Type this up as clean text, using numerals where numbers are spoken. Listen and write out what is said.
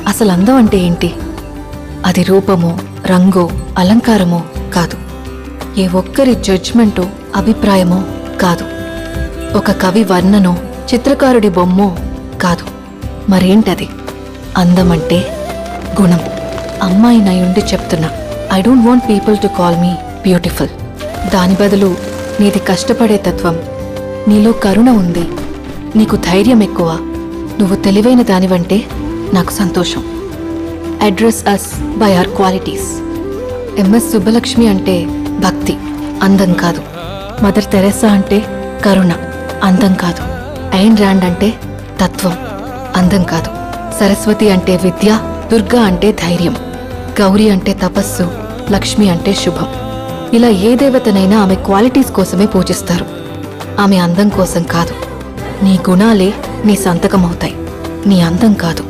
అసలు అందం అంటే ఏంటి? అది రూపమో, రంగో, అలంకారమో కాదు. ఏ ఒక్కరి జడ్జ్మెంటో, అభిప్రాయమో కాదు. ఒక కవి వర్ణనో, చిత్రకారుడి బొమ్మో కాదు. మరేంటది? అందమంటే గుణం. అమ్మాయి నయుండి చెప్తున్నా, I don't want people to call me beautiful. దాని బదులు నీది కష్టపడే తత్వం, నీలో కరుణ ఉంది, నీకు ధైర్యం ఎక్కువ, నువ్వు తెలివైన దానివంటే నాకు సంతోషం. Address us by our qualities. MS Subbulakshmi అంటే భక్తి, అందం కాదు. మదర్ తెరెసా అంటే కరుణ, అందం కాదు. ఐన్ ర్యాండ్ అంటే తత్వం, అందం కాదు. సరస్వతి అంటే విద్య, దుర్గా అంటే ధైర్యం, గౌరీ అంటే తపస్సు, లక్ష్మి అంటే శుభం. ఇలా ఏ దేవతనైనా ఆమె క్వాలిటీస్ కోసమే పూజిస్తారు, ఆమె అందం కోసం కాదు. నీ గుణాలే నీ సంతకమవుతాయి, నీ అందం కాదు.